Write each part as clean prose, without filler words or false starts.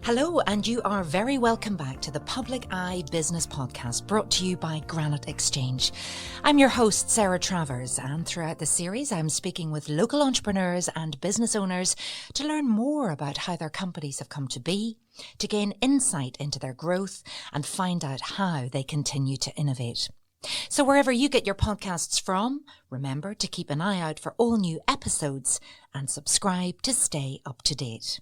Hello, and you are very welcome back to the Public Eye Business Podcast, brought to you by Granite Exchange. I'm your host, Sara Travers, and throughout the series, I'm speaking with local entrepreneurs and business owners to learn more about how their companies have come to be, to gain insight into their growth, and find out how they continue to innovate. So wherever you get your podcasts from, remember to keep an eye out for all new episodes and subscribe to stay up to date.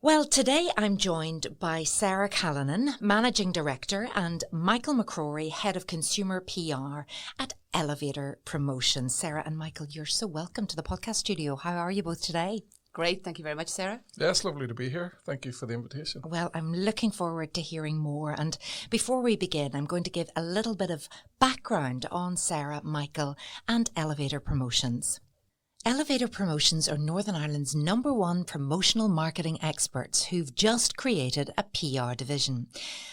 Well, today I'm joined by Sara Callanan, Managing Director, and Michael McCrory, Head of Consumer PR at Elevator Promotion. Sara and Michael, you're so welcome to the podcast studio. How are you both today? Great. Thank you very much, Sara. Yes, lovely to be here. Thank you for the invitation. Well, I'm looking forward to hearing more. And before we begin, I'm going to give a little bit of background on Sara, Michael, and Elevator Promotions. Elevator Promotions are Northern Ireland's #1 promotional marketing experts who've just created a PR division.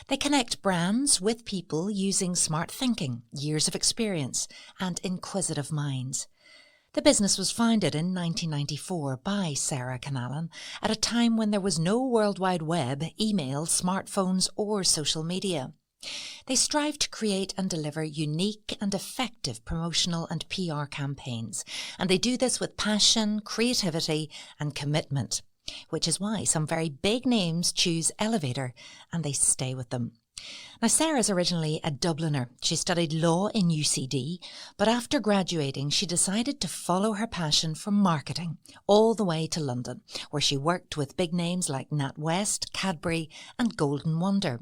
They connect brands with people using smart thinking, years of experience, and inquisitive minds. The business was founded in 1994 by Sara Callanan at a time when there was no World Wide Web, email, smartphones, or social media. They strive to create and deliver unique and effective promotional and PR campaigns, and they do this with passion, creativity and commitment, which is why some very big names choose Elevator and they stay with them. Now, Sara's originally a Dubliner. She studied law in UCD, but after graduating, she decided to follow her passion for marketing all the way to London, where she worked with big names like NatWest, Cadbury and Golden Wonder.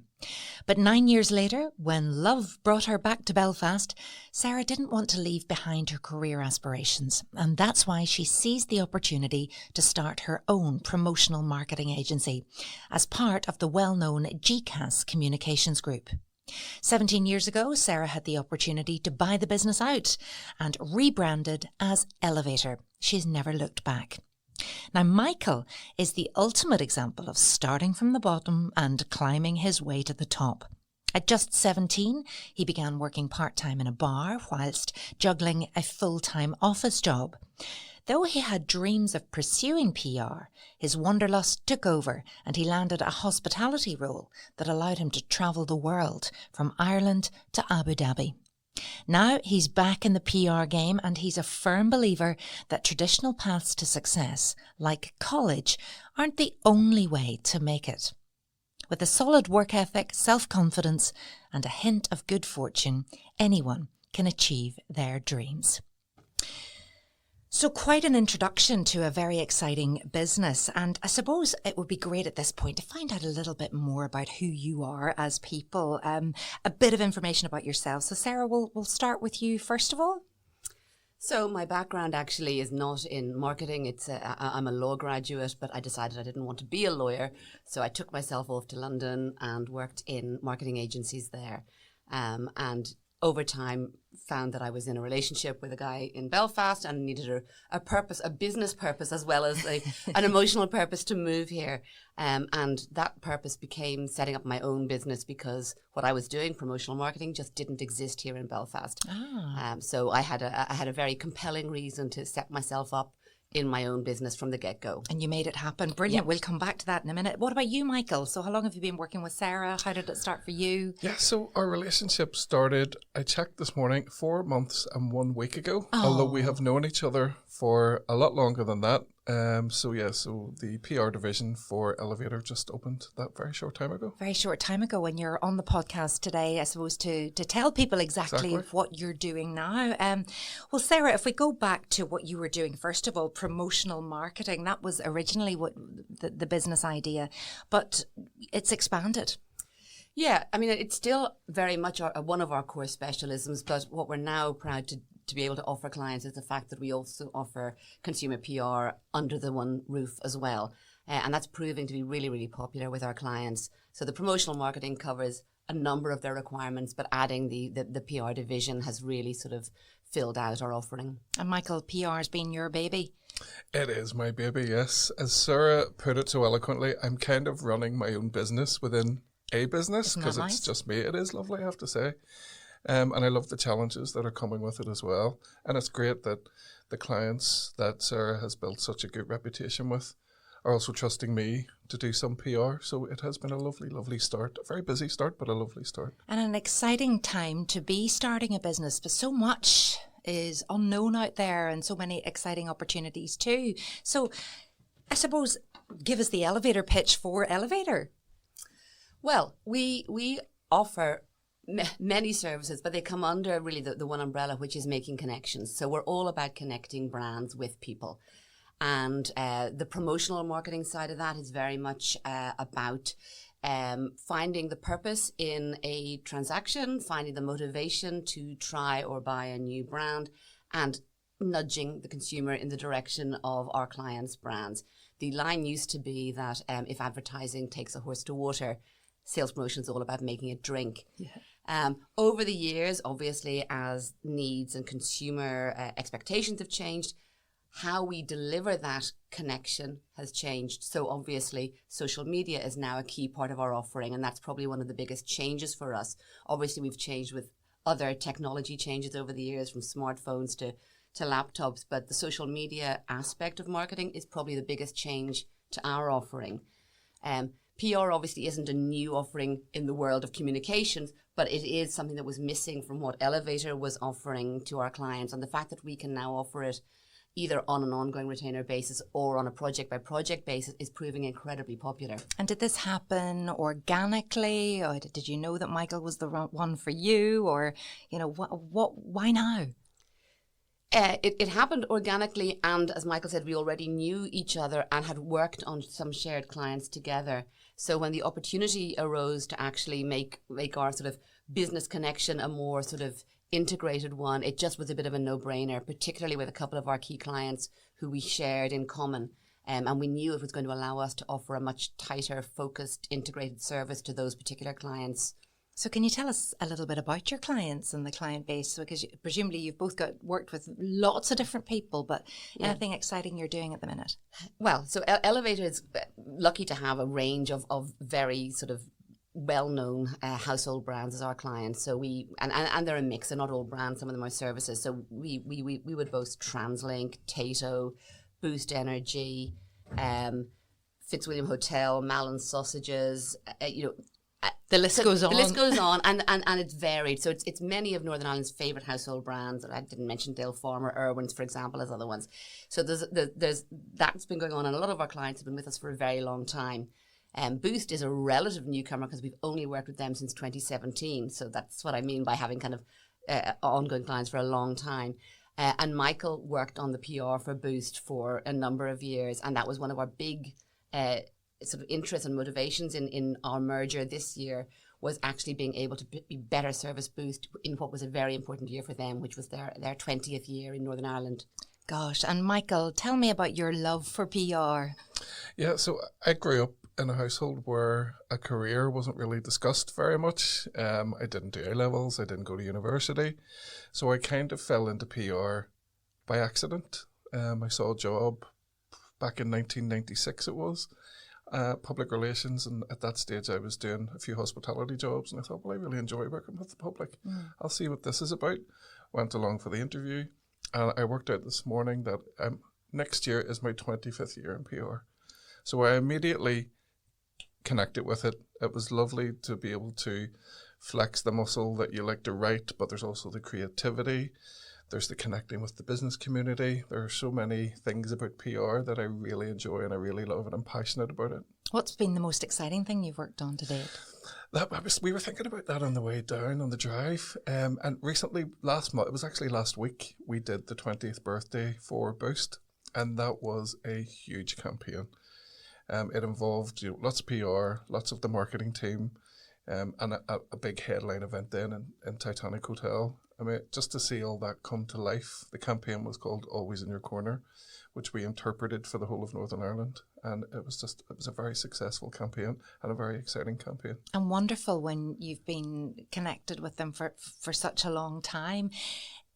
But 9 years later, when love brought her back to Belfast, Sara didn't want to leave behind her career aspirations, and that's why she seized the opportunity to start her own promotional marketing agency as part of the well-known GCAS Communications Group. 17 years ago, Sara had the opportunity to buy the business out and rebranded as Elevator. She's never looked back. Now, Michael is the ultimate example of starting from the bottom and climbing his way to the top. At just 17, he began working part-time in a bar whilst juggling a full-time office job. Though he had dreams of pursuing PR, his wanderlust took over and he landed a hospitality role that allowed him to travel the world from Ireland to Abu Dhabi. Now he's back in the PR game and he's a firm believer that traditional paths to success, like college, aren't the only way to make it. With a solid work ethic, self-confidence and a hint of good fortune, anyone can achieve their dreams. So quite an introduction to a very exciting business, and I suppose it would be great at this point to find out a little bit more about who you are as people, a bit of information about yourselves. So Sara, we'll start with you first of all. So my background actually is not in marketing. I'm a law graduate, but I decided I didn't want to be a lawyer. So I took myself off to London and worked in marketing agencies there. And over time found that I was in a relationship with a guy in Belfast and needed a purpose, a business purpose, as well as an emotional purpose to move here. And that purpose became setting up my own business because what I was doing, promotional marketing, just didn't exist here in Belfast. So I had a very compelling reason to set myself up in my own business from the get-go. And you made it happen. Brilliant. Yeah. We'll come back to that in a minute. What about you, Michael? So how long have you been working with Sara? How did it start for you? Yeah, so our relationship started, I checked this morning, 4 months and 1 week ago, although we have known each other for a lot longer than that. So the PR division for Elevator just opened that very short time ago. Very short time ago, when you're on the podcast today, I suppose, to tell people exactly what you're doing now. Well, Sara, if we go back to what you were doing, first of all, promotional marketing, that was originally what the business idea, but it's expanded. Yeah, I mean, it's still very much one of our core specialisms, but what we're now proud to be able to offer clients is the fact that we also offer consumer PR under the one roof as well. And that's proving to be really, really popular with our clients. So the promotional marketing covers a number of their requirements, but adding the PR division has really sort of filled out our offering. And Michael, PR has been your baby. It is my baby, yes. As Sara put it so eloquently, I'm kind of running my own business within a business because it's just me. It is lovely, I have to say. And I love the challenges that are coming with it as well. And it's great that the clients that Sara has built such a good reputation with are also trusting me to do some PR. So it has been a lovely, lovely start. A very busy start, but a lovely start. And an exciting time to be starting a business, but so much is unknown out there and so many exciting opportunities too. So I suppose, give us the elevator pitch for Elevator. Well, we offer many services, but they come under really the one umbrella, which is making connections. So we're all about connecting brands with people. And the promotional marketing side of that is very much about finding the purpose in a transaction, finding the motivation to try or buy a new brand, and nudging the consumer in the direction of our clients' brands. The line used to be that if advertising takes a horse to water, sales promotion is all about making it drink. Yeah. Over the years, obviously, as needs and consumer expectations have changed, how we deliver that connection has changed. So obviously, social media is now a key part of our offering, and that's probably one of the biggest changes for us. Obviously, we've changed with other technology changes over the years, from smartphones to laptops, but the social media aspect of marketing is probably the biggest change to our offering. PR obviously isn't a new offering in the world of communications, but it is something that was missing from what Elevator was offering to our clients. And the fact that we can now offer it either on an ongoing retainer basis or on a project-by-project basis is proving incredibly popular. And did this happen organically, or did you know that Michael was the one for you, or, you know, why now? It happened organically, and as Michael said, we already knew each other and had worked on some shared clients together. So when the opportunity arose to actually make our sort of business connection a more sort of integrated one, it just was a bit of a no-brainer, particularly with a couple of our key clients who we shared in common. And we knew it was going to allow us to offer a much tighter, focused, integrated service to those particular clients. So can you tell us a little bit about your clients and the client base? Because presumably you've both worked with lots of different people, but anything exciting you're doing at the minute? Well, so Elevator is lucky to have a range of very sort of well-known household brands as our clients. So and they're a mix. They're not all brands. Some of them are services. So we would boast TransLink, Tato, Boost Energy, Fitzwilliam Hotel, Malin Sausages, the list goes on. The list goes on, and it's varied. So it's many of Northern Ireland's favourite household brands. I didn't mention Dale Farmer, Irwin's, for example, as other ones. So there's that's been going on, and a lot of our clients have been with us for a very long time. Boost is a relative newcomer because we've only worked with them since 2017. So that's what I mean by having kind of ongoing clients for a long time. And Michael worked on the PR for Boost for a number of years, and that was one of our big sort of interests and motivations in our merger this year, was actually being able to be better service Boost in what was a very important year for them, which was their 20th year in Northern Ireland. Gosh, and Michael, tell me about your love for PR. Yeah, so I grew up in a household where a career wasn't really discussed very much. I didn't do A-levels, I didn't go to university, so I kind of fell into PR by accident. I saw a job back in 1996 it was, public relations, and at that stage I was doing a few hospitality jobs, and I thought, well, I really enjoy working with the public. I'll see what this is about. Went along for the interview, and I worked out this morning that next year is my 25th year in PR. So I immediately connected with it. It was lovely to be able to flex the muscle that you like to write, but there's also the creativity. There's the connecting with the business community. There are so many things about PR that I really enjoy and I really love, and I'm passionate about it. What's been the most exciting thing you've worked on to date? We were thinking about that on the way down on the drive. And recently, it was actually last week, we did the 20th birthday for Boost, and that was a huge campaign. It involved lots of PR, lots of the marketing team, and a big headline event then in Titanic Hotel. I mean, just to see all that come to life. The campaign was called Always in Your Corner, which we interpreted for the whole of Northern Ireland. And it was a very successful campaign and a very exciting campaign. And wonderful when you've been connected with them for such a long time.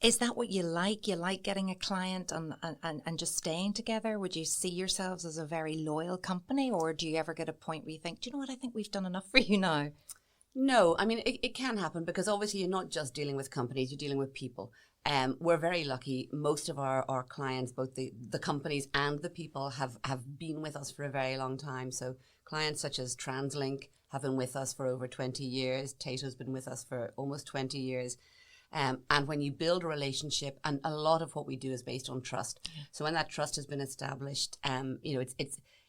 Is that what you like? You like getting a client and just staying together? Would you see yourselves as a very loyal company, or do you ever get a point where you think, do you know what, I think we've done enough for you now? No, I mean, it can happen because obviously you're not just dealing with companies, you're dealing with people. We're very lucky. Most of our clients, both the companies and the people, have been with us for a very long time. So clients such as TransLink have been with us for over 20 years. Tato's been with us for almost 20 years. And when you build a relationship, and a lot of what we do is based on trust. So when that trust has been established,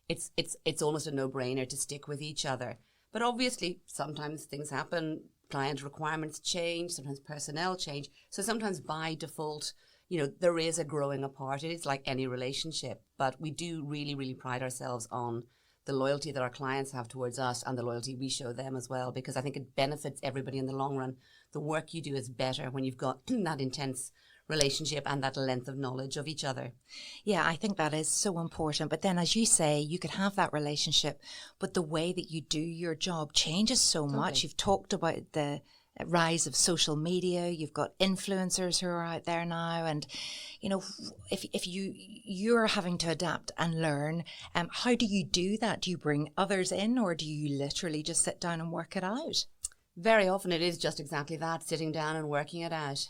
it's almost a no-brainer to stick with each other. But obviously, sometimes things happen. Client requirements change. Sometimes personnel change. So sometimes by default, there is a growing apart. It is like any relationship. But we do really, really pride ourselves on the loyalty that our clients have towards us and the loyalty we show them as well, because I think it benefits everybody in the long run. The work you do is better when you've got that intense relationship and that length of knowledge of each other. Yeah, I think that is so important. But then, as you say, you could have that relationship, but the way that you do your job changes so much. You've talked about the rise of social media. You've got influencers who are out there now, and if you're having to adapt and learn, how do you do that? Do you bring others in, or do you literally just sit down and work it out? Very often it is just exactly that, sitting down and working it out.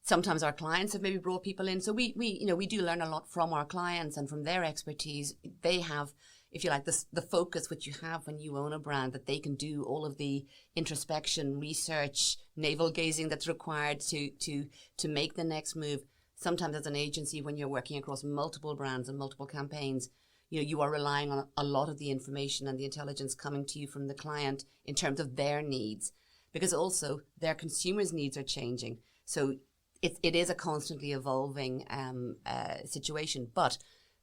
Sometimes our clients have maybe brought people in, so we do learn a lot from our clients and from their expertise. They have, if you like, the focus which you have when you own a brand, that they can do all of the introspection, research, navel gazing that's required to make the next move. Sometimes as an agency, when you're working across multiple brands and multiple campaigns, you are relying on a lot of the information and the intelligence coming to you from the client in terms of their needs, because also their consumers' needs are changing. So it is a constantly evolving situation, but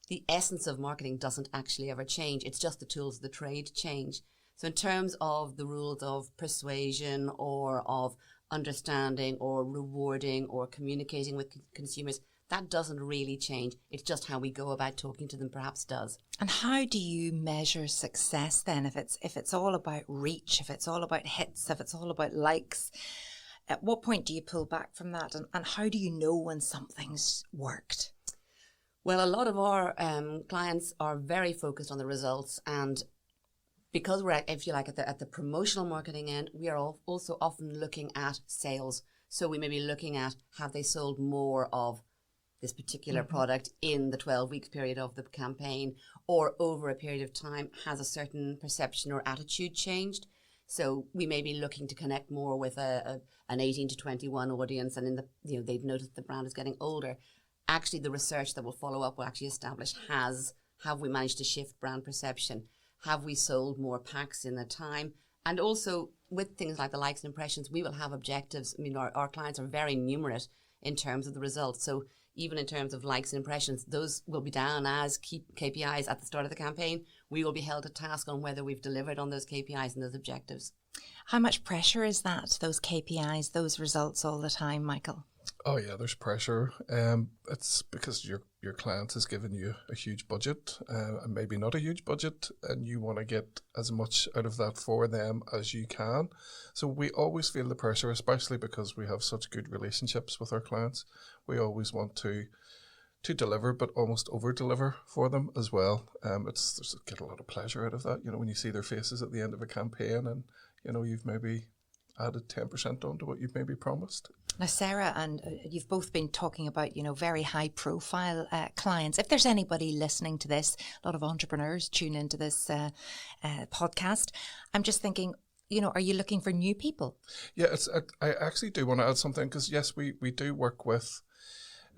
the essence of marketing doesn't actually ever change. It's just the tools of the trade change. So in terms of the rules of persuasion or of understanding or rewarding or communicating with consumers, that doesn't really change. It's just how we go about talking to them perhaps does. And how do you measure success then? If it's all about reach, if it's all about hits, if it's all about likes, at what point do you pull back from that? And how do you know when something's worked? Well, a lot of our clients are very focused on the results, and because we're, if you like, at the promotional marketing end, we are also often looking at sales. So we may be looking at, have they sold more of this particular product in the 12-week period of the campaign, or over a period of time, has a certain perception or attitude changed? So we may be looking to connect more with an 18 to 21 audience, and they've noticed the brand is getting older. Actually, the research that will follow up will actually establish, have we managed to shift brand perception? Have we sold more packs in the time? And also with things like the likes and impressions, we will have objectives. I mean, our clients are very numerate in terms of the results. So even in terms of likes and impressions, those will be down as key KPIs at the start of the campaign. We will be held to task on whether we've delivered on those KPIs and those objectives. How much pressure is that, those KPIs, those results all the time, Michael? Oh yeah, there's pressure. It's because your client has given you a huge budget, and maybe not a huge budget, and you want to get as much out of that for them as you can. So we always feel the pressure, especially because we have such good relationships with our clients. We always want to deliver, but almost over-deliver for them as well. Get a lot of pleasure out of that, when you see their faces at the end of a campaign, and you've maybe added 10% onto what you've maybe promised. Now, Sarah, and you've both been talking about, very high-profile clients. If there's anybody listening to this, a lot of entrepreneurs tune into this podcast. I'm just thinking, are you looking for new people? Yeah, I actually do want to add something, because yes, we do work with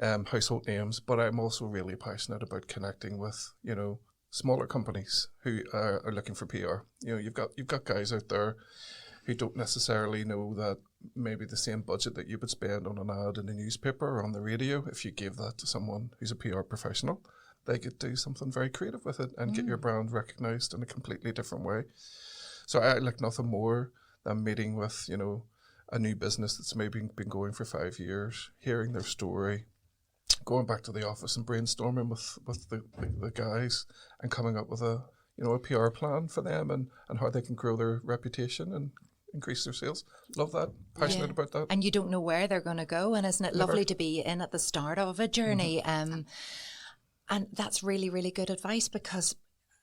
household names, but I'm also really passionate about connecting with, smaller companies who are looking for PR. You've got guys out there who don't necessarily know that maybe the same budget that you would spend on an ad in a newspaper or on the radio, if you gave that to someone who's a PR professional, they could do something very creative with it and get your brand recognised in a completely different way. So I like nothing more than meeting with, a new business that's maybe been going for 5 years, hearing their story, going back to the office and brainstorming with the guys and coming up with a PR plan for them and how they can grow their reputation and increase their sales. Love that. Passionate about that. And you don't know where they're going to go. And isn't it lovely to be in at the start of a journey? And that's really, really good advice, because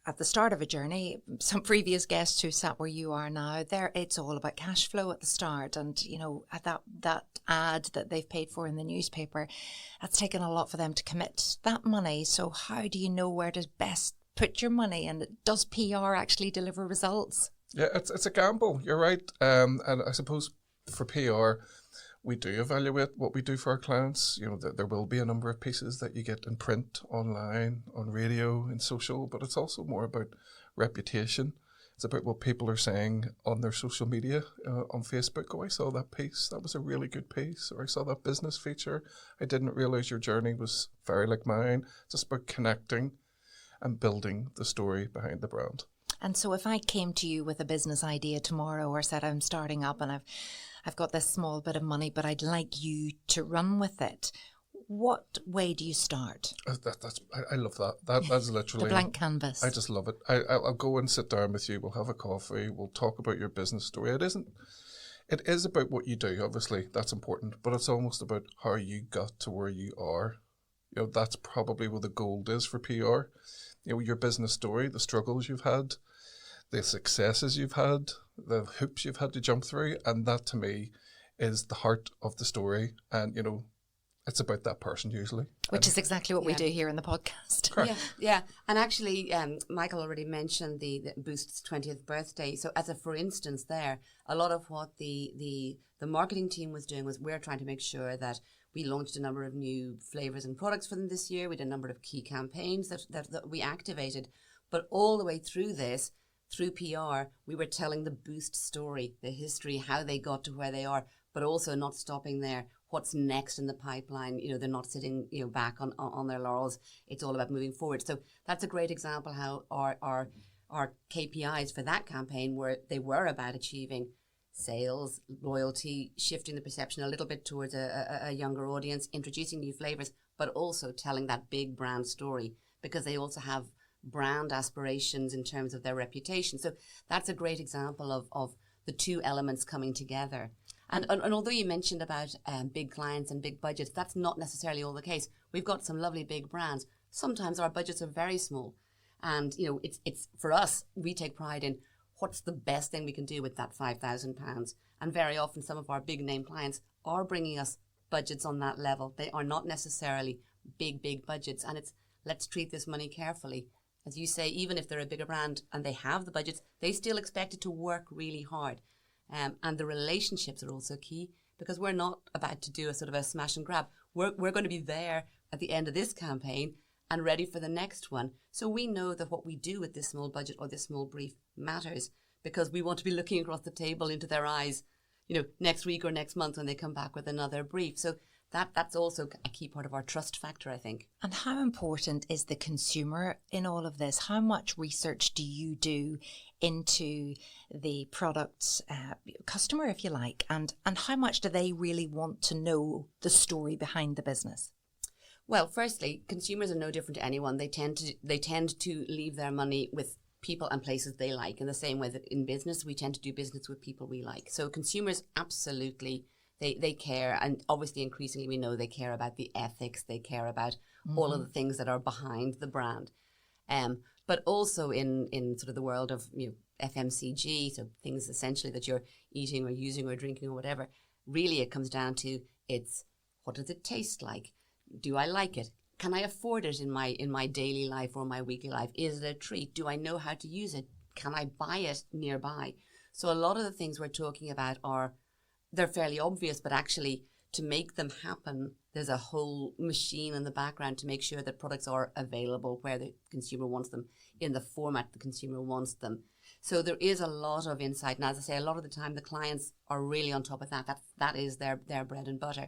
at the start of a journey, some previous guests who sat where you are now, there it's all about cash flow at the start, and at that ad that they've paid for in the newspaper, that's taken a lot for them to commit that money. So how do you know where to best put your money, and does PR actually deliver results? Yeah, it's a gamble. You're right, and I suppose for PR, we do evaluate what we do for our clients. There will be a number of pieces that you get in print, online, on radio, in social, but it's also more about reputation. It's about what people are saying on their social media, on Facebook. Oh, I saw that piece. That was a really good piece. Or I saw that business feature. I didn't realize your journey was very like mine. It's just about connecting and building the story behind the brand. And so if I came to you with a business idea tomorrow, or said I'm starting up and I've got this small bit of money, but I'd like you to run with it, what way do you start? I love that. That's literally the blank canvas. I just love it. I'll go and sit down with you. We'll have a coffee. We'll talk about your business story. It is about what you do. Obviously, that's important, but it's almost about how you got to where you are. That's probably where the gold is for PR. Your business story, the struggles you've had, the successes you've had, the hoops you've had to jump through, and that to me is the heart of the story. And it's about that person usually, which is exactly what we do here in the podcast. Correct. Yeah. And actually, Michael already mentioned the Boost's 20th birthday. So as a for instance, there, a lot of what the marketing team was doing was we're trying to make sure that we launched a number of new flavors and products for them this year. We did a number of key campaigns that we activated, but all the way through this, through PR, we were telling the Boost story, the history, how they got to where they are, but also not stopping there. What's next in the pipeline? They're not sitting, back on their laurels. It's all about moving forward. So that's a great example how our KPIs for that campaign they were about achieving sales, loyalty, shifting the perception a little bit towards a younger audience, introducing new flavors, but also telling that big brand story, because they also have brand aspirations in terms of their reputation. So that's a great example of the two elements coming together. And although you mentioned about big clients and big budgets, that's not necessarily all the case. We've got some lovely big brands. Sometimes our budgets are very small. And, it's for us, we take pride in what's the best thing we can do with that £5,000. And very often some of our big name clients are bringing us budgets on that level. They are not necessarily big budgets. And it's let's treat this money carefully. As you say, even if they're a bigger brand and they have the budgets, they still expect it to work really hard. And the relationships are also key, because we're not about to do a sort of a smash and grab. We're going to be there at the end of this campaign and ready for the next one. So we know that what we do with this small budget or this small brief matters, because we want to be looking across the table into their eyes, next week or next month when they come back with another brief. So that's also a key part of our trust factor, I think. And how important is the consumer in all of this? How much research do you do into the product's customer, if you like, and how much do they really want to know the story behind the business? Well, firstly, consumers are no different to anyone. They tend to leave their money with people and places they like, in the same way that in business we tend to do business with people we like. So consumers absolutely they care, and obviously increasingly we know they care about the ethics, they care about all of the things that are behind the brand. But also in sort of the world of FMCG, so things essentially that you're eating or using or drinking or whatever, really it comes down to it's what does it taste like? Do I like it? Can I afford it in my daily life or my weekly life? Is it a treat? Do I know how to use it? Can I buy it nearby? So a lot of the things we're talking about they're fairly obvious, but actually to make them happen, there's a whole machine in the background to make sure that products are available where the consumer wants them, in the format the consumer wants them. So there is a lot of insight. And as I say, a lot of the time the clients are really on top of that. That is their bread and butter.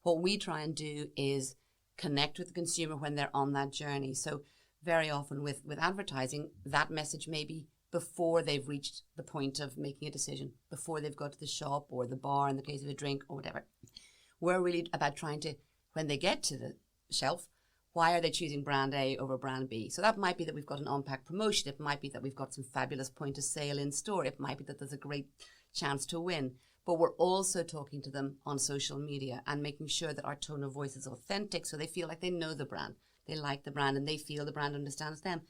What we try and do is connect with the consumer when they're on that journey. So very often with advertising, that message may be before they've reached the point of making a decision, before they've got to the shop or the bar in the case of a drink or whatever. We're really about trying to, when they get to the shelf, why are they choosing brand A over brand B? So that might be that we've got an on-pack promotion. It might be that we've got some fabulous point of sale in store. It might be that there's a great chance to win. But we're also talking to them on social media and making sure that our tone of voice is authentic, so they feel like they know the brand, they like the brand, and they feel the brand understands them.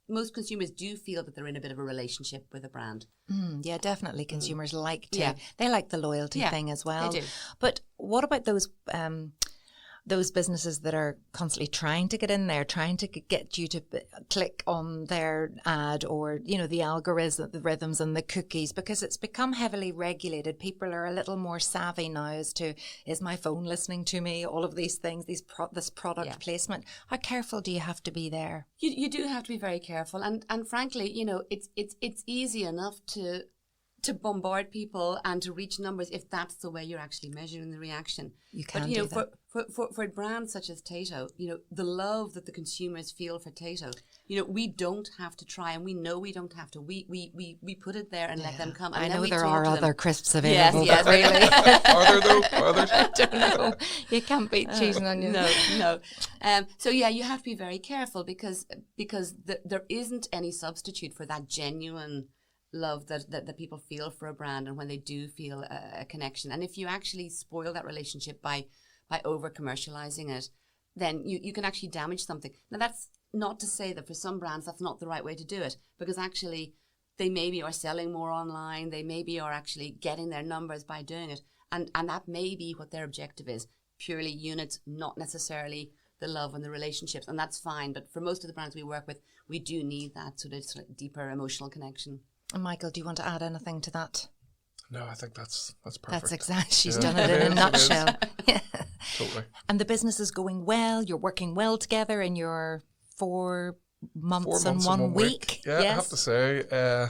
most consumers do feel that they're in a bit of a relationship with a brand. Yeah, definitely. Consumers like to. Yeah. They like the loyalty thing as well. They do. But what about those businesses that are constantly trying to get in there, trying to get you to click on their ad, or, you know, the algorithm, the rhythms and the cookies, because it's become heavily regulated. People are a little more savvy now as to, is my phone listening to me? All of these things, this product placement. How careful do you have to be there? You do have to be very careful. And frankly, you know, it's easy enough to bombard people and to reach numbers if that's the way you're actually measuring the reaction. You can but, you do know, that. For brands such as Tato, you know, the love that the consumers feel for Tato, you know, we don't have to try, and we know we don't have to. We put it there and let them come. And I then know we there talk are to them. other crisps available. Yes, but really. Are there though? Are there? I don't know. You can't beat cheese and onions. No. So yeah, you have to be very careful because there isn't any substitute for that genuine love that people feel for a brand, and when they do feel a connection. And if you actually spoil that relationship by over commercializing it, then you can actually damage something. Now, that's not to say that for some brands that's not the right way to do it, because actually they maybe are selling more online, they maybe are actually getting their numbers by doing it, and that may be what their objective is, purely units, not necessarily the love and the relationships, and that's fine. But for most of the brands we work with, we do need that sort of deeper emotional connection. And Michael, do you want to add anything to that? No, I think that's perfect. That's exactly. She's Yeah. done it in a nutshell. Yeah. Totally. And the business is going well. You're working well together in your 4 months, and 1 week. Yeah, yes. I have to say,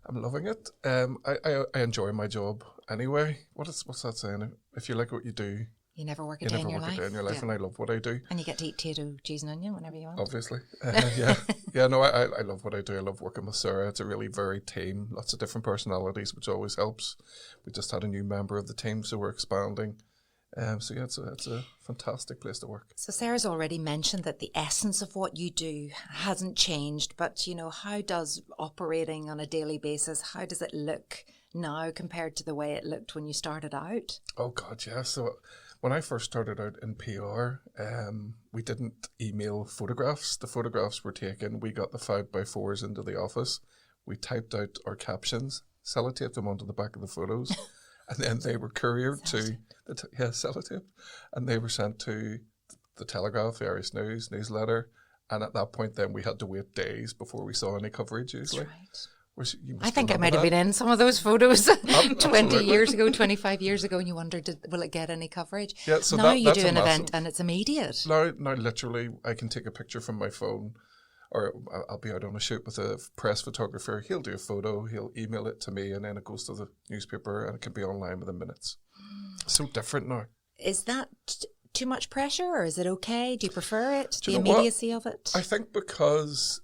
I'm loving it. I enjoy my job anyway. What's that saying? If you like what you do, You never work a you day never in your work life. a day in your life, Yeah. and I love what I do. And you get to eat Tato, cheese and onion whenever you want. Obviously, yeah. No, I love what I do. I love working with Sarah. It's a really varied team, lots of different personalities, which always helps. We just had a new member of the team, so we're expanding. So yeah, it's a fantastic place to work. So Sarah's already mentioned that the essence of what you do hasn't changed, but, you know, how does operating on a daily basis, how does it look now compared to the way it looked when you started out? Oh God, yeah. So when I first started out in PR, we didn't email photographs. The photographs were taken. We got the 5x4s into the office. We typed out our captions, sellotaped them onto the back of the photos, and then they were couriered to sellotape, and they were sent to the Telegraph, the Irish News, newsletter. And at that point, then we had to wait days before we saw any coverage. Usually, That's right. You I must think I remember might have that. been in some of those photos 20 Absolutely. years ago, 25 years ago, and you wondered, will it get any coverage? Yeah, so now you that's do a an massive- event and it's immediate. Now, literally, I can take a picture from my phone, or I'll be out on a shoot with a press photographer. He'll do a photo, he'll email it to me, and then it goes to the newspaper, and it can be online within minutes. So different now. Is that too much pressure, or is it okay? Do you prefer it? Do The you know what? immediacy of it? I think because,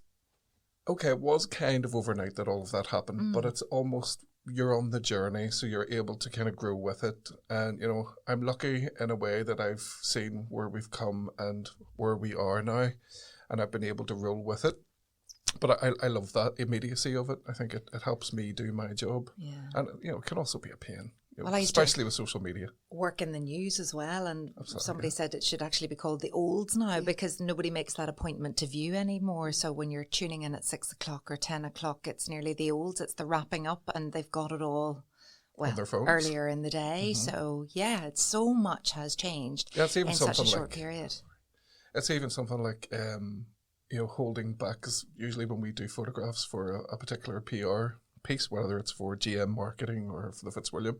okay, it was kind of overnight that all of that happened, but it's almost, you're on the journey, so you're able to kind of grow with it. And, you know, I'm lucky in a way that I've seen where we've come and where we are now, and I've been able to roll with it. But I love that immediacy of it. I think it helps me do my job. Yeah. And, you know, it can also be a pain, you know, Well, I used to especially with social media. work in the news as well, and Absolutely, somebody said it should actually be called the olds now because nobody makes that appointment to view anymore. So when you're tuning in at 6 o'clock or 10 o'clock, it's nearly the olds. It's the wrapping up, and they've got it all On their phones. earlier in the day. So yeah, it's so much has changed Yeah, it's even in such a something short like- period. It's even something like, you know, holding back, because usually when we do photographs for a particular PR piece, whether it's for GM marketing or for the Fitzwilliam,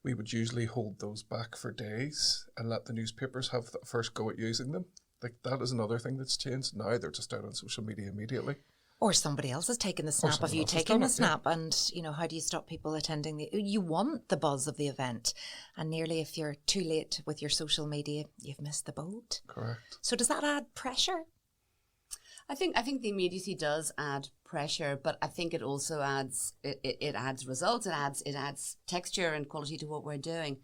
we would usually hold those back for days and let the newspapers have the first go at using them. Like, that is another thing that's changed. Now they're just out on social media immediately. Or somebody else has taken the snap of someone you else has taking done the it, yeah. snap, and you know, how do you stop people attending you want the buzz of the event, and nearly if you're too late with your social media, you've missed the boat. Correct. So does that add pressure? I think the immediacy does add pressure, but I think it also adds it adds results. It adds texture and quality to what we're doing.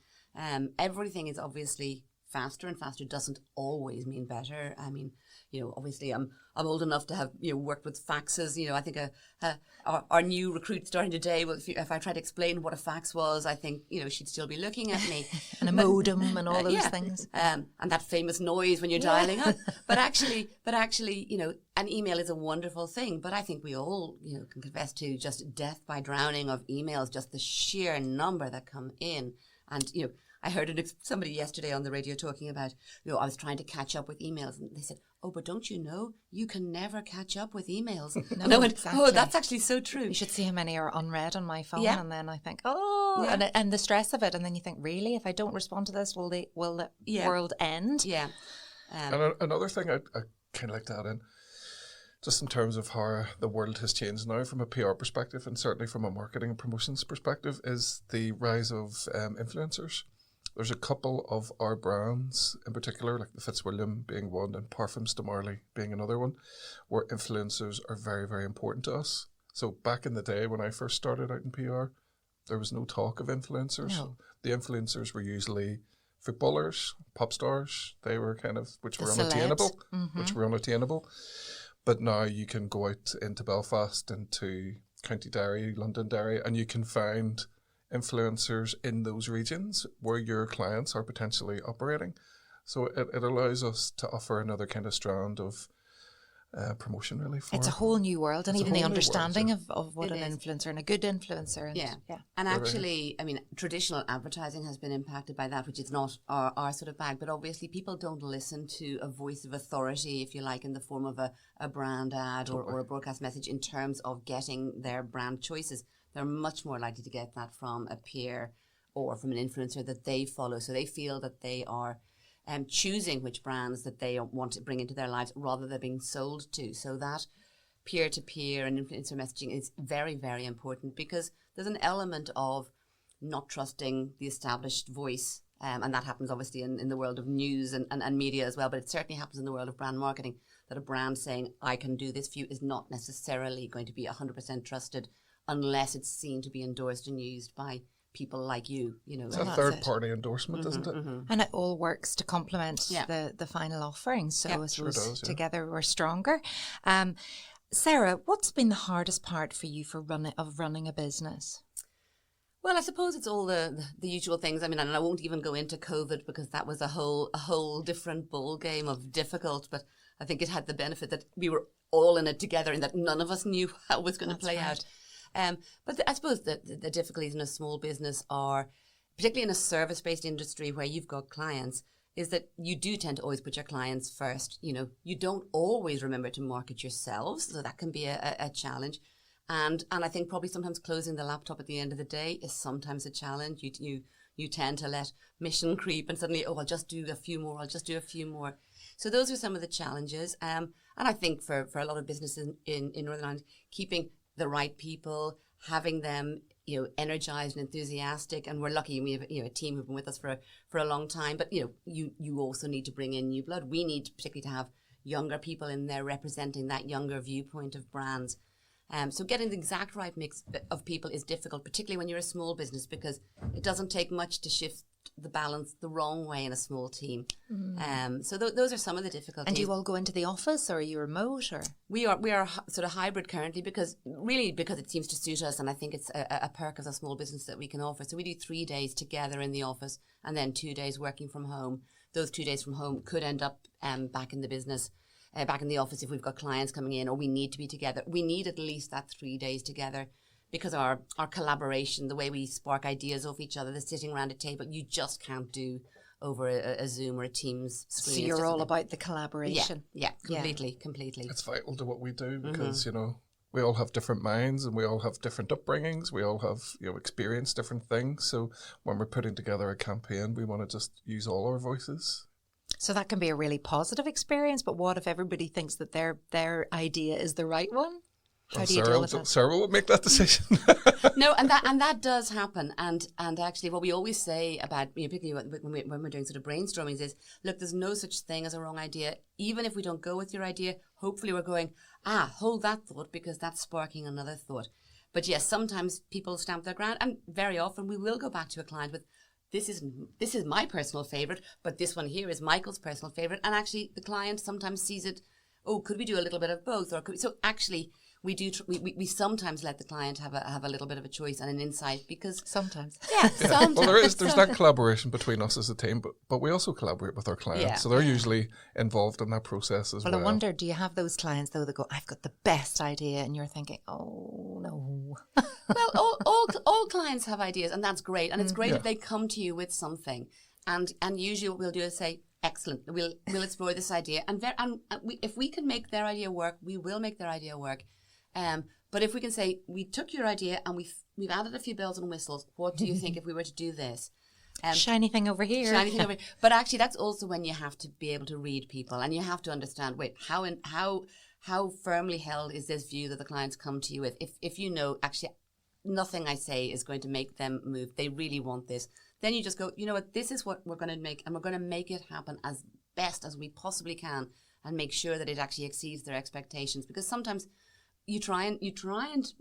Everything is obviously faster, and faster doesn't always mean better. I mean, obviously I'm old enough to have, worked with faxes. I think our new recruit starting today, well, if I try to explain what a fax was, I think, she'd still be looking at me. And a modem and all those things. And that famous noise when you're dialing up. But actually, an email is a wonderful thing. But I think we all, can confess to just death by drowning of emails, just the sheer number that come in. And, I heard somebody yesterday on the radio talking about, I was trying to catch up with emails, and they said, oh, but don't you know, you can never catch up with emails. No, and I went, exactly. oh, that's actually so true. You should see how many are unread on my phone, Yeah. and then I think, and the stress of it, and then you think, really, if I don't respond to this, will the world end? Yeah. And another thing I kind of like to add in, just in terms of how the world has changed now from a PR perspective, and certainly from a marketing and promotions perspective, is the rise of influencers. There's a couple of our brands in particular, like the Fitzwilliam being one and Parfums de Marley being another one, where influencers are very, very important to us. So back in the day when I first started out in PR, there was no talk of influencers. No. The influencers were usually footballers, pop stars. They were kind of, which The were celebs. unattainable, Mm-hmm. which were unattainable. But now you can go out into Belfast, into County Derry, Londonderry, and you can find influencers in those regions where your clients are potentially operating. So it allows us to offer another kind of strand of promotion, really. It's a whole new world, and It's a even the whole new understanding world, of what It an is. influencer and a good influencer. And, Yeah. yeah. And actually, I mean, traditional advertising has been impacted by that, which is not our sort of bag. But obviously, people don't listen to a voice of authority, if you like, in the form of a brand ad or a broadcast message in terms of getting their brand choices. They're much more likely to get that from a peer or from an influencer that they follow. So they feel that they are choosing which brands that they want to bring into their lives rather than being sold to. So that peer-to-peer and influencer messaging is very, very important, because there's an element of not trusting the established voice. And that happens obviously in the world of news and media as well, but it certainly happens in the world of brand marketing, that a brand saying, I can do this for you, is not necessarily going to be 100% trusted unless it's seen to be endorsed and used by people like you. It's a that's third-party endorsement, isn't it? And it all works to complement Yeah. the final offering. So Yeah. I Sure suppose does, yeah. together we're stronger. Sarah, what's been the hardest part for you running a business? Well, I suppose it's all the usual things. I mean, and I won't even go into COVID, because that was a whole different ball game of difficult. But I think it had the benefit that we were all in it together, and that none of us knew how it was going to play out. But I suppose the difficulties in a small business are, particularly in a service-based industry where you've got clients, is that you do tend to always put your clients first. You don't always remember to market yourselves, so that can be a challenge. And I think probably sometimes closing the laptop at the end of the day is sometimes a challenge. You tend to let mission creep, and suddenly, I'll just do a few more. So those are some of the challenges. And I think for a lot of businesses in Northern Ireland, keeping the right people, having them energized and enthusiastic, and we're lucky we have a team who've been with us for a long time. But you also need to bring in new blood. We need particularly to have younger people in there representing that younger viewpoint of brands. So getting the exact right mix of people is difficult, particularly when you're a small business, because it doesn't take much to shift the balance the wrong way in a small team. So those are some of the difficulties. And do you all go into the office, or are you remote? Or We are sort of hybrid currently, because it seems to suit us, and I think it's a perk of a small business that we can offer. So we do 3 days together in the office, and then 2 days working from home. Those 2 days from home could end up back in the business, back in the office if we've got clients coming in, or we need to be together. We need at least that 3 days together, because our collaboration, the way we spark ideas off each other, the sitting around a table, you just can't do over a Zoom or a Teams screen. so It's you're just all about the collaboration. Yeah, completely. It's vital to what we do, because we all have different minds, and we all have different upbringings. We all have experienced different things. So when we're putting together a campaign, we want to just use all our voices. So that can be a really positive experience. But what if everybody thinks that their idea is the right one? How do you deal with that? Sarah will make that decision. No, and that does happen. And actually, what we always say about, particularly when we're doing sort of brainstormings, is, look, there's no such thing as a wrong idea. Even if we don't go with your idea, hopefully we're going, hold that thought, because that's sparking another thought. But yes, sometimes people stamp their ground, and very often we will go back to a client with this is my personal favourite, but this one here is Michael's personal favourite. And actually, the client sometimes sees it, oh, could we do a little bit of both? Or so actually, we do. We sometimes let the client have a little bit of a choice and an insight because sometimes, sometimes. Well, there's that collaboration between us as a team, but we also collaborate with our clients, so they're usually involved in that process as well. Well, I wonder, do you have those clients though that go, "I've got the best idea," and you're thinking, "Oh no." Well, all clients have ideas, and that's great, and it's great if they come to you with something, and usually what we'll do is say, excellent, we'll explore this idea, and if we can make their idea work, we will make their idea work. But if we can say, we took your idea and we've added a few bells and whistles, what do you think if we were to do this? Shiny thing over here. Shiny thing over here. But actually, that's also when you have to be able to read people, and you have to understand, wait, how firmly held is this view that the clients come to you with? If you know, actually, nothing I say is going to make them move, they really want this, then you just go, you know what, this is what we're going to make, and we're going to make it happen as best as we possibly can, and make sure that it actually exceeds their expectations. Because sometimes you try and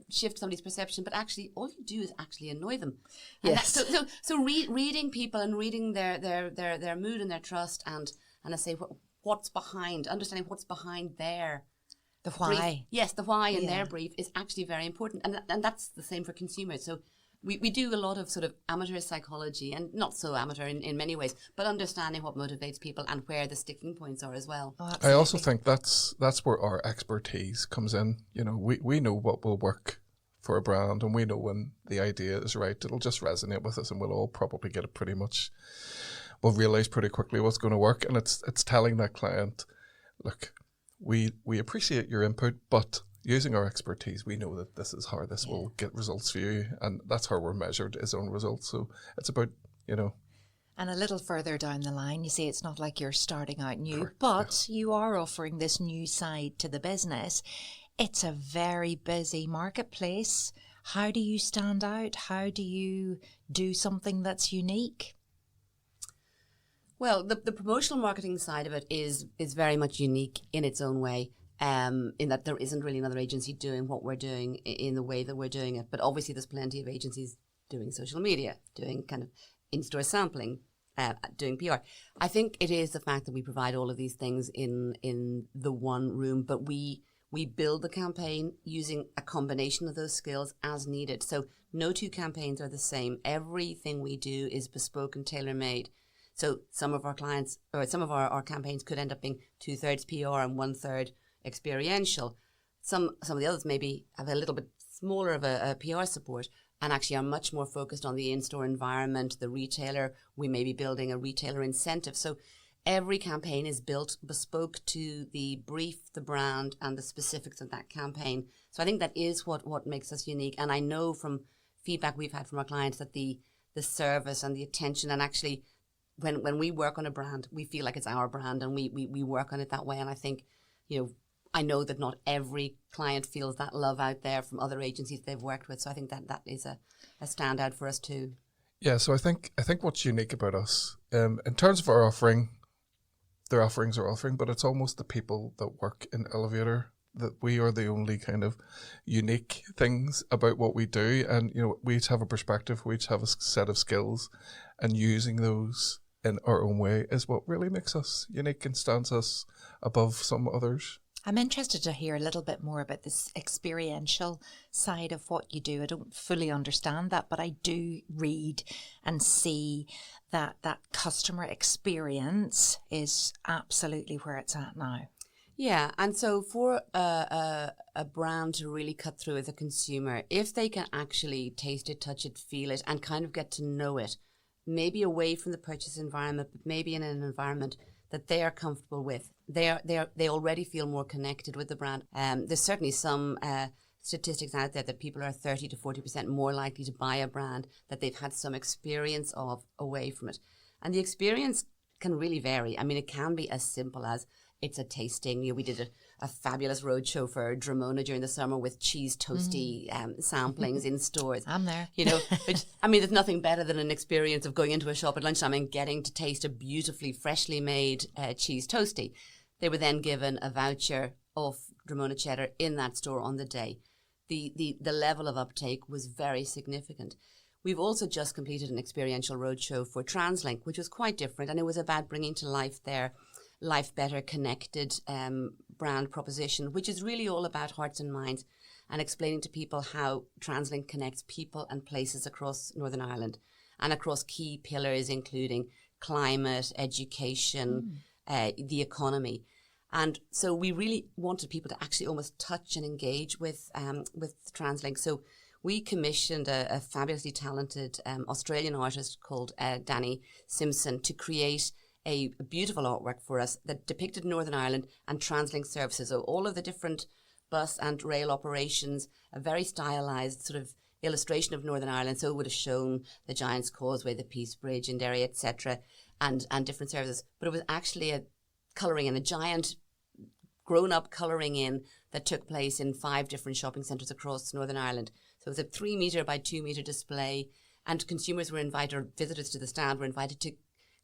shift somebody's perception, but actually all you do is actually annoy them. Yes. So reading people and reading their mood and their trust, and I say what's behind, understanding what's behind the why. Brief. Yes, the why in their brief is actually very important, and that's the same for consumers. So we do a lot of sort of amateur psychology, and not so amateur in many ways, but understanding what motivates people and where the sticking points are as well. Oh, I also think that's where our expertise comes in. You know, we know what will work for a brand, and we know when the idea is right. It'll just resonate with us, and we'll all probably get it pretty much. We'll realise pretty quickly what's going to work, and it's telling that client, look, we appreciate your input, but using our expertise, we know that this is how this will get results for you, and that's how we're measured, is on results. So it's about, And a little further down the line, you see, it's not like you're starting out new, Correct, but you are offering this new side to the business. It's a very busy marketplace. How do you stand out? How do you do something that's unique? Well, the promotional marketing side of it is very much unique in its own way. In that there isn't really another agency doing what we're doing in the way that we're doing it. But obviously there's plenty of agencies doing social media, doing kind of in-store sampling, doing PR. I think it is the fact that we provide all of these things in the one room, but we build the campaign using a combination of those skills as needed. So no two campaigns are the same. Everything we do is bespoke and tailor-made. So some of our clients, or some of our campaigns could end up being 2/3 PR and 1/3 experiential. Some of the others maybe have a little bit smaller of a PR support and actually are much more focused on the in-store environment, the retailer. We may be building a retailer incentive. So every campaign is built bespoke to the brief, the brand, and the specifics of that campaign. So I think that is what makes us unique. And I know from feedback we've had from our clients that the service and the attention, and actually when we work on a brand, we feel like it's our brand, and we work on it that way. And I think, I know that not every client feels that love out there from other agencies they've worked with. So I think that is a standout for us too. Yeah, so I think what's unique about us, in terms of our offering, their offerings are offering, but it's almost the people that work in Elevator that we are the only kind of unique things about what we do. And, we each have a perspective, we each have a set of skills, and using those in our own way is what really makes us unique and stands us above some others. I'm interested to hear a little bit more about this experiential side of what you do. I don't fully understand that, but I do read and see that customer experience is absolutely where it's at now. Yeah, and so for a brand to really cut through as a consumer, if they can actually taste it, touch it, feel it, and kind of get to know it, maybe away from the purchase environment, but maybe in an environment that they are comfortable with. They already feel more connected with the brand. There's certainly some statistics out there that people are 30 to 40% more likely to buy a brand that they've had some experience of away from it. And the experience can really vary. I mean, it can be as simple as it's a tasting. We did a fabulous roadshow for Dramona during the summer with cheese toasty samplings in stores. I'm there. Which, I mean, there's nothing better than an experience of going into a shop at lunchtime and getting to taste a beautifully freshly made cheese toasty. They were then given a voucher of Dramona cheddar in that store on the day. The level of uptake was very significant. we've also just completed an experiential roadshow for TransLink, which was quite different, and it was about bringing to life their Life Better Connected brand proposition, which is really all about hearts and minds, and explaining to people how TransLink connects people and places across Northern Ireland and across key pillars, including climate, education, the economy. And so we really wanted people to actually almost touch and engage with TransLink. So we commissioned a fabulously talented Australian artist called Danny Simpson to create a beautiful artwork for us that depicted Northern Ireland and TransLink services. So all of the different bus and rail operations, a very stylized sort of illustration of Northern Ireland. So it would have shown the Giant's Causeway, the Peace Bridge in Derry, etc., and different services. But it was actually a colouring in, a giant grown-up colouring in that took place in 5 different shopping centres across Northern Ireland. So it was a 3 metre by 2 metre display, and consumers were invited, or visitors to the stand were invited to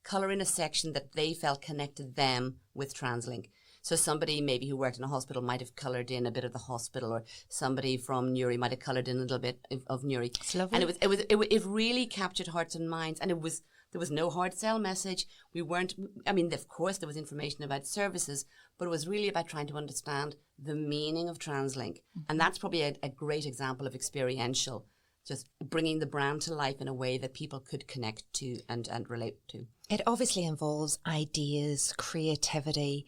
colour in a section that they felt connected them with TransLink. So somebody maybe who worked in a hospital might have coloured in a bit of the hospital, or somebody from Newry might have coloured in a little bit of Newry. It's lovely. And it really captured hearts and minds, and there was no hard sell message. Of course there was information about services, but it was really about trying to understand the meaning of TransLink. And that's probably a great example of experiential, just bringing the brand to life in a way that people could connect to and relate to. It obviously involves ideas, creativity,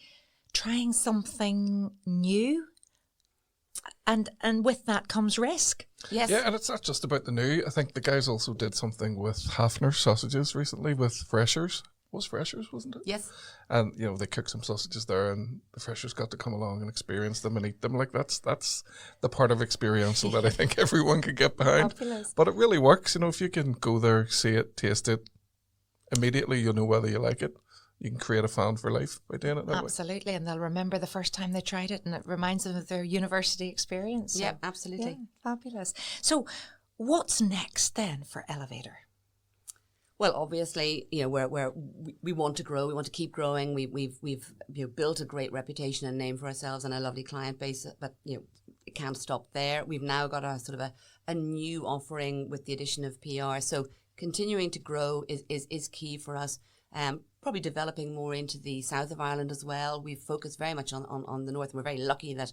trying something new. And with that comes risk. Yes. Yeah, and it's not just about the new. I think the guys also did something with Hafner sausages recently with Freshers. It was Freshers, wasn't it? Yes. And, they cooked some sausages there, and the Freshers got to come along and experience them and eat them. Like, that's the part of experiential that I think everyone could get behind. Fabulous. But it really works. If you can go there, see it, taste it, immediately you'll know whether you like it. You can create a fan for life by doing it that way. Absolutely, and they'll remember the first time they tried it, and it reminds them of their university experience. So, Yeah, absolutely. Yeah, fabulous. So what's next then for Elevator? Well, obviously, we want to grow. We want to keep growing. We've built a great reputation and name for ourselves and a lovely client base. But it can't stop there. We've now got a sort of a new offering with the addition of PR. So continuing to grow is key for us. Probably developing more into the south of Ireland as well. We've focused very much on the north. And we're very lucky that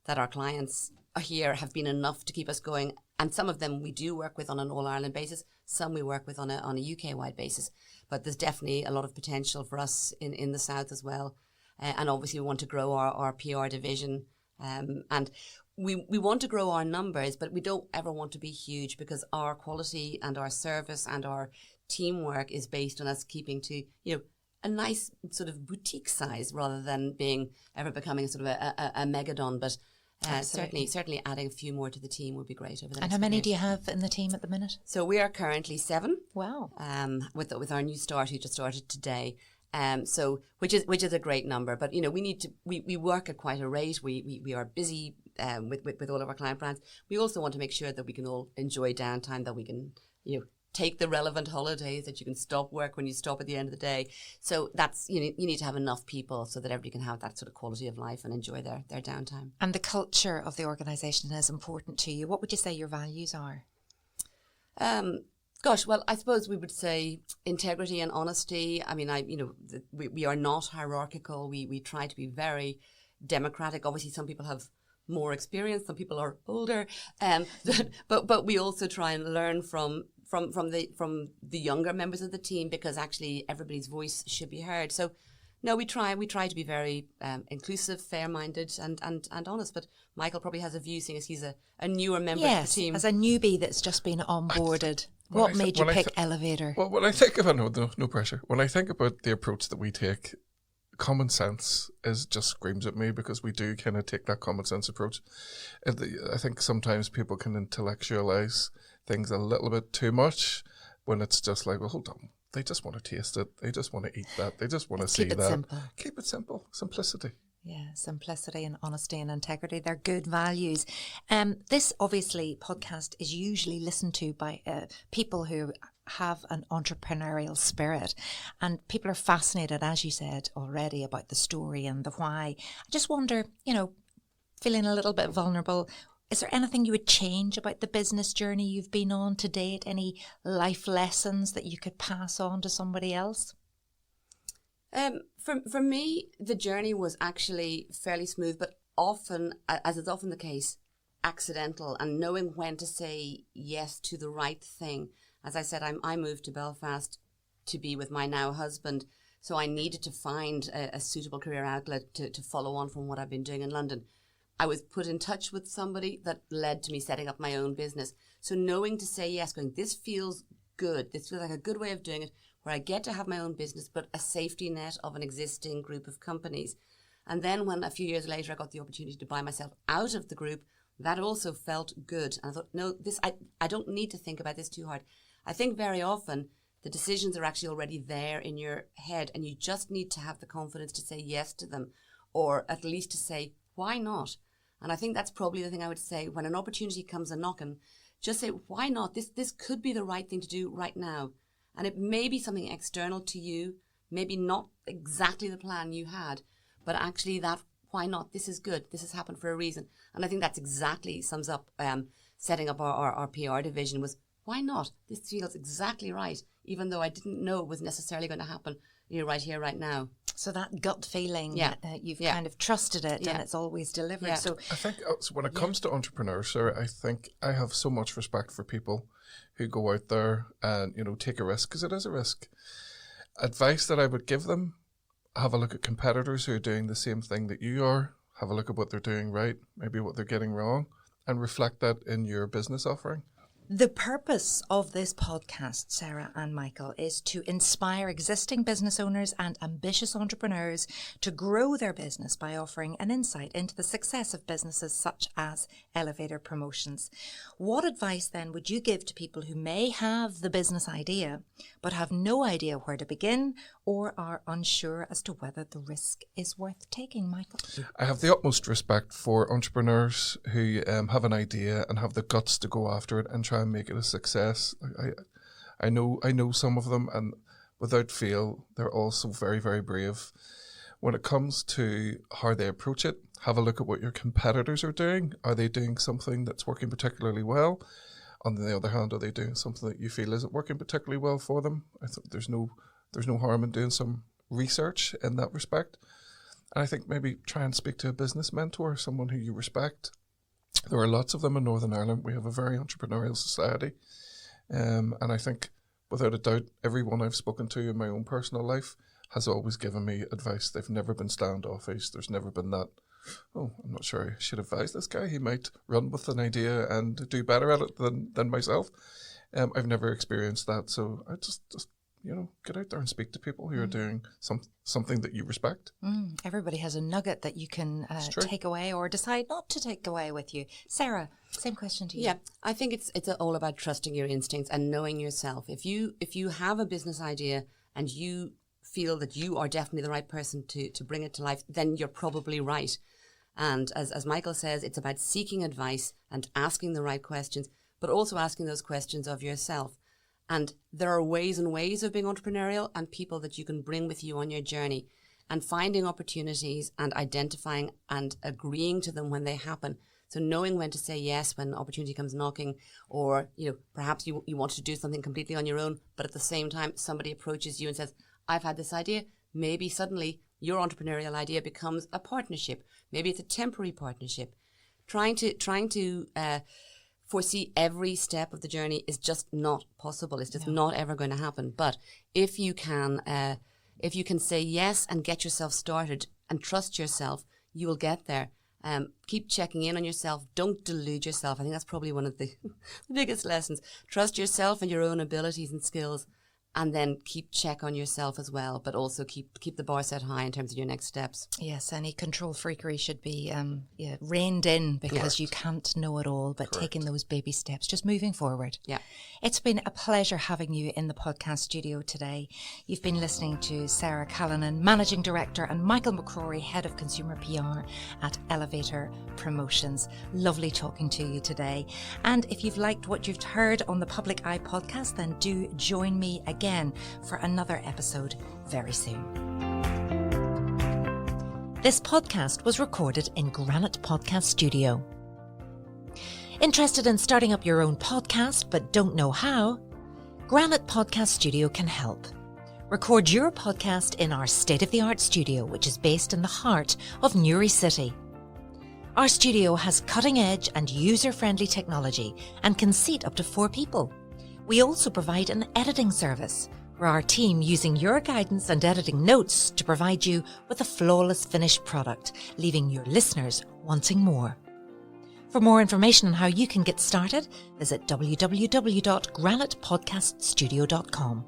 our clients here have been enough to keep us going. And some of them we do work with on an all-Ireland basis. Some we work with on a UK-wide basis. But there's definitely a lot of potential for us in the south as well. And obviously we want to grow our PR division. And we want to grow our numbers, but we don't ever want to be huge, because our quality and our service and our teamwork is based on us keeping to, a nice sort of boutique size rather than becoming sort of a megadon. But certainly adding a few more to the team would be great over the next And how many years. do you have in the team at the minute? So we are currently 7. Wow. With our new start who just started today. Which is a great number. But we work at quite a rate. We are busy with all of our client brands. We also want to make sure that we can all enjoy downtime, that we can take the relevant holidays, that you can stop work when you stop at the end of the day. So that's you need to have enough people so that everybody can have that sort of quality of life and enjoy their downtime. And the culture of the organisation is important to you. What would you say your values are? Well, I suppose we would say integrity and honesty. I mean, we are not hierarchical. We try to be very democratic. Obviously, some people have more experience, some people are older, but we also try and learn from the younger members of the team, because actually everybody's voice should be heard. So, no, we try to be very inclusive, fair-minded, and honest. But Michael probably has a view, seeing as he's a newer member of the team. Yes, as a newbie that's just been onboarded. What made you pick Elevator? Well, when I think about no pressure. When I think about the approach that we take, common sense just screams at me, because we do kind of take that common sense approach. I think sometimes people can intellectualize things a little bit too much, when it's just like, well, hold on. They just want to taste it. They just want to eat that. They just want to see that. Simple. Keep it simple. Simplicity. Yeah, simplicity and honesty and integrity, they're good values. This, obviously, podcast is usually listened to by people who have an entrepreneurial spirit, and people are fascinated, as you said already, about the story and the why. I just wonder, feeling a little bit vulnerable, Is there anything you would change about the business journey you've been on to date? Any life lessons that you could pass on to somebody else? For me, the journey was actually fairly smooth, but often, as is often the case, accidental, and knowing when to say yes to the right thing. As I said, I moved to Belfast to be with my now husband, so I needed to find a suitable career outlet to follow on from what I've been doing in London. I was put in touch with somebody that led to me setting up my own business. So knowing to say yes, going, this feels good, this feels like a good way of doing it, where I get to have my own business, but a safety net of an existing group of companies. And then when a few years later I got the opportunity to buy myself out of the group, that also felt good. And I thought, no, I don't need to think about this too hard. I think very often the decisions are actually already there in your head, and you just need to have the confidence to say yes to them, or at least to say, why not? And I think that's probably the thing I would say when an opportunity comes a knocking, just say, why not? This could be the right thing to do right now. And it may be something external to you, maybe not exactly the plan you had, but actually that, why not? This is good. This has happened for a reason. And I think that's exactly sums up setting up our PR division was, why not? This feels exactly right, even though I didn't know it was necessarily going to happen right here, right now. So that gut feeling, you've kind of trusted it and it's always delivered. Yeah. So I think when it comes to entrepreneurs, Sarah, I think I have so much respect for people who go out there and, take a risk, because it is a risk. Advice that I would give them: have a look at competitors who are doing the same thing that you are. Have a look at what they're doing right, maybe what they're getting wrong, and reflect that in your business offering. the purpose of this podcast, Sarah and Michael, is to inspire existing business owners and ambitious entrepreneurs to grow their business by offering an insight into the success of businesses such as Elevator Promotions. What advice then would you give to people who may have the business idea but have no idea where to begin or are unsure as to whether the risk is worth taking, Michael? I have the utmost respect for entrepreneurs who have an idea and have the guts to go after it and try and make it a success. I know some of them, and without fail, they're also very, very brave. When it comes to how they approach it, have a look at what your competitors are doing. Are they doing something that's working particularly well? On the other hand, are they doing something that you feel isn't working particularly well for them? I think there's no harm in doing some research in that respect. And I think maybe try and speak to a business mentor, someone who you respect. There are lots of them in Northern Ireland. We have a very entrepreneurial society. And I think, without a doubt, everyone I've spoken to in my own personal life has always given me advice. They've never been standoffish. There's never been that, oh, I'm not sure I should advise this guy. He might run with an idea and do better at it than myself. I've never experienced that. So I just get out there and speak to people who are doing something that you respect. Everybody has a nugget that you can take away or decide not to take away with you. Sarah, same question to you. Yeah, I think it's all about trusting your instincts and knowing yourself. If you have a business idea and you feel that you are definitely the right person to bring it to life, then you're probably right. And as Michael says, it's about seeking advice and asking the right questions, but also asking those questions of yourself. And there are ways and ways of being entrepreneurial and people that you can bring with you on your journey, and finding opportunities and identifying and agreeing to them when they happen. So knowing when to say yes when opportunity comes knocking, or perhaps you want to do something completely on your own, but at the same time somebody approaches you and says, I've had this idea. Maybe suddenly your entrepreneurial idea becomes a partnership. Maybe it's a temporary partnership. Trying to foresee every step of the journey is just not possible. It's just not ever going to happen. But if you can say yes and get yourself started and trust yourself, you will get there. Keep checking in on yourself. Don't delude yourself. I think that's probably one of the biggest lessons. Trust yourself and your own abilities and skills, and then keep check on yourself as well, but also keep the bar set high in terms of your next steps. Yes, any control freakery should be reined in, because you can't know it all, but taking those baby steps, just moving forward. Yeah. It's been a pleasure having you in the podcast studio today. You've been listening to Sara Callanan, Managing Director, and Michael McCrory, Head of Consumer PR at Elevator Promotions. Lovely talking to you today. And if you've liked what you've heard on the Public Eye podcast, then do join me again for another episode very soon. This podcast was recorded in Granite Podcast Studio. Interested in starting up your own podcast but don't know how? Granite Podcast Studio can help. Record your podcast in our state-of-the-art studio, which is based in the heart of Newry City. Our studio has cutting-edge and user-friendly technology and can seat up to 4 people. We also provide an editing service for our team, using your guidance and editing notes to provide you with a flawless finished product, leaving your listeners wanting more. For more information on how you can get started, visit www.granitepodcaststudio.com.